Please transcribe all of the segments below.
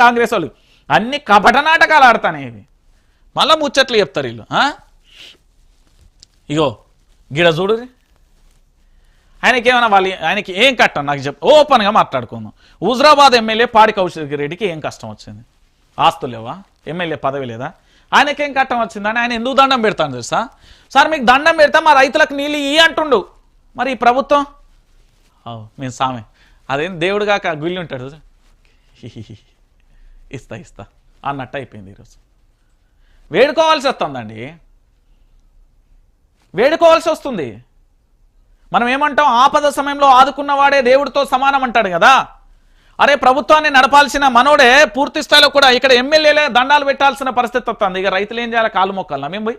కాంగ్రెస్ వాళ్ళు అన్ని కపట నాటకాలు ఆడతానే ఇవి మళ్ళీ ముచ్చట్లు చెప్తారు వీళ్ళు ఇగో గిడ చూడు ఆయనకేమైనా ఆయనకి ఏం కట్టం నాకు ఓపెన్గా మాట్లాడుకుందాం హుజరాబాద్ ఎమ్మెల్యే పాడి కౌశిక్ రెడ్డికి ఏం కష్టం వచ్చింది ఆస్తులు లేవా ఎమ్మెల్యే పదవి లేదా ఆయనకేం కట్టం వచ్చిందని ఆయన ఎందుకు దండం పెడతాను తెలుసా సార్ మీకు దండం పెడతా మా రైతులకు నీళ్ళు అంటుండు మరి ఈ ప్రభుత్వం మేము సామె అదేం దేవుడు కాక గుళ్ళు ఉంటాడు ఇస్తా అన్నట్టు అయిపోయింది ఈరోజు వేడుకోవాల్సి వస్తుందండి వేడుకోవాల్సి వస్తుంది మనం ఏమంటాం ఆపద సమయంలో ఆదుకున్నవాడే దేవుడితో సమానం అంటాడు కదా అరే ప్రభుత్వాన్ని నడపాల్సిన మనోడే పూర్తి స్థాయిలో కూడా ఇక్కడ ఎమ్మెల్యేలే దండాలు పెట్టాల్సిన పరిస్థితి వస్తుంది ఇక రైతులు ఏం చేయాలి కాలు మొక్కాలి మేము పోయి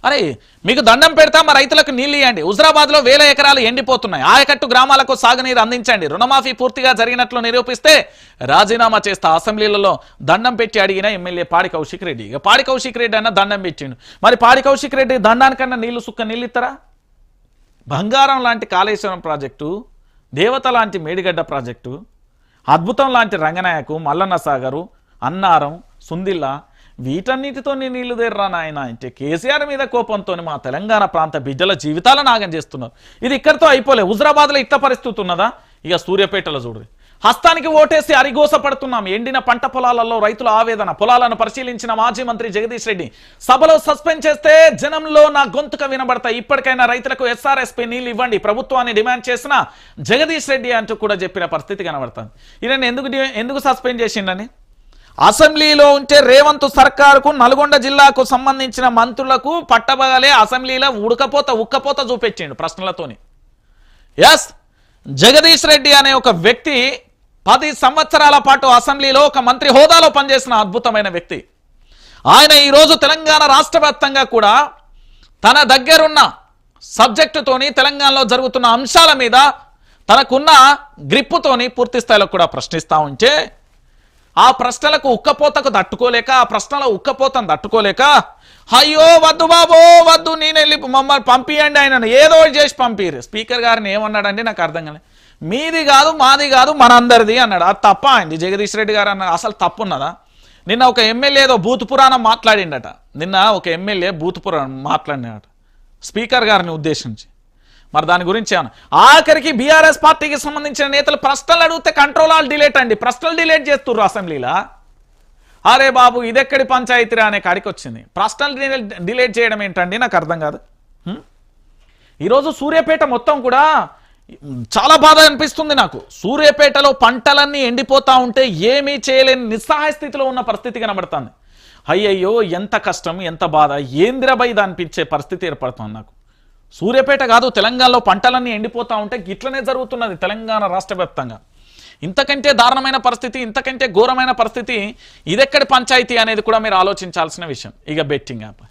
అరే మీకు దండం పెడతా మా రైతులకు నీళ్ళు ఇవ్వండి హుజరాబాద్లో 1000 ఎకరాలు ఎండిపోతున్నాయి ఆయకట్టు గ్రామాలకు సాగునీరు అందించండి రుణమాఫీ పూర్తిగా జరిగినట్లు నిరూపిస్తే రాజీనామా చేస్తా అసెంబ్లీలలో దండం పెట్టి అడిగిన ఎమ్మెల్యే పాడి కౌశిక్ రెడ్డి ఇక పాడి కౌశిక్ రెడ్డి అన్న దండం పెట్టిండు మరి పాడి కౌశిక్ రెడ్డి దండానికన్నా నీళ్లు సుక్క నీళ్ళు ఇస్తారా బంగారం లాంటి కాళేశ్వరం ప్రాజెక్టు దేవత లాంటి మేడిగడ్డ ప్రాజెక్టు అద్భుతం లాంటి రంగనాయకు మల్లన్న సాగరు అన్నారం సుందిల్లా వీటన్నిటితో నీళ్లు దేర్రా నాయన అంటే కేసీఆర్ మీద కోపంతో మా తెలంగాణ ప్రాంత బిడ్డల జీవితాలను నాగం చేస్తున్నారు ఇది ఇక్కడితో అయిపోలే హుజరాబాద్లో ఇట్ట పరిస్థితి ఉన్నదా ఇక సూర్యాపేటలో చూడు హస్తానికి ఓటేసి అరిగోస పడుతున్నాం ఎండిన పంట పొలాలలో రైతుల ఆవేదన పొలాలను పరిశీలించిన మాజీ మంత్రి జగదీష్ రెడ్డి సభలో సస్పెండ్ చేస్తే జనంలో నా గొంతుక వినబడతాయి ఇప్పటికైనా రైతులకు ఎస్ఆర్ఎస్పీ నీళ్లు ఇవ్వండి ప్రభుత్వాన్ని డిమాండ్ చేసిన జగదీష్ రెడ్డి అంటూ కూడా చెప్పిన పరిస్థితి కనబడుతుంది ఈయన ఎందుకు సస్పెండ్ చేసిండని అసెంబ్లీలో ఉంటే రేవంత్ సర్కారుకు నల్గొండ జిల్లాకు సంబంధించిన మంత్రులకు పట్టబగలే అసెంబ్లీలో ఉక్కపోత చూపెట్టిండు ప్రశ్నలతోని ఎస్ జగదీష్ రెడ్డి అనే ఒక వ్యక్తి 10 సంవత్సరాల పాటు అసెంబ్లీలో ఒక మంత్రి హోదాలో పనిచేసిన అద్భుతమైన వ్యక్తి ఆయన ఈరోజు తెలంగాణ రాష్ట్ర వ్యాప్తంగా కూడా తన దగ్గరున్న సబ్జెక్టుతోని తెలంగాణలో జరుగుతున్న అంశాల మీద తనకున్న గ్రిప్పుతోని పూర్తి స్థాయిలో కూడా ప్రశ్నిస్తూ ఉంటే ఆ ప్రశ్నలకు ఉక్కపోతకు తట్టుకోలేక ఆ ప్రశ్నల ఉక్కపోతను తట్టుకోలేక అయ్యో వద్దు బాబో వద్దు నేను వెళ్ళి మమ్మల్ని పంపియండి ఆయన ఏదో చేసి పంపిరు స్పీకర్ గారిని ఏమన్నాడండి నాకు అర్థం కాలేదు మీది కాదు మాది కాదు మనందరిది అన్నాడు అది తప్ప అయింది జగదీష్ రెడ్డి గారు అన్నాడు అసలు తప్పున్నదా నిన్న ఒక ఎమ్మెల్యే ఏదో బూత్ పురాణం మాట్లాడిండట నిన్న ఒక ఎమ్మెల్యే బూత్ పురాణం మాట్లాడినాడట స్పీకర్ గారిని ఉద్దేశించి మరి దాని గురించి ఆఖరికి బీఆర్ఎస్ పార్టీకి సంబంధించిన నేతలు ప్రశ్నలు అడిగితే కంట్రోల్ ఆల్ డిలేట్ అండి ప్రశ్నలు డిలేట్ చేస్తుర్రు అసెంబ్లీలో అరే బాబు ఇదెక్కడి పంచాయతీరా అనే కాడికి వచ్చింది ప్రశ్నలు డిలేట్ చేయడం ఏంటండి నాకు అర్థం కాదు ఈరోజు సూర్యాపేట మొత్తం కూడా చాలా బాధ అనిపిస్తుంది నాకు సూర్యాపేటలో పంటలన్నీ ఎండిపోతా ఉంటే ఏమీ చేయలేని నిస్సహాయ స్థితిలో ఉన్న పరిస్థితి కనబడుతుంది అయ్యయ్యో ఎంత కష్టం ఎంత బాధ ఏందిరబైద అనిపించే పరిస్థితి ఏర్పడుతుంది నాకు సూర్యాపేట కాదు తెలంగాణలో పంటలన్నీ ఎండిపోతా ఉంటే గిట్లనే జరుగుతున్నది తెలంగాణ రాష్ట్ర వ్యాప్తంగా ఇంతకంటే దారుణమైన పరిస్థితి ఇంతకంటే ఘోరమైన పరిస్థితి ఇదెక్కడి పంచాయతీ అనేది కూడా మీరు ఆలోచించాల్సిన విషయం ఇక బెట్టింగ్ యాప్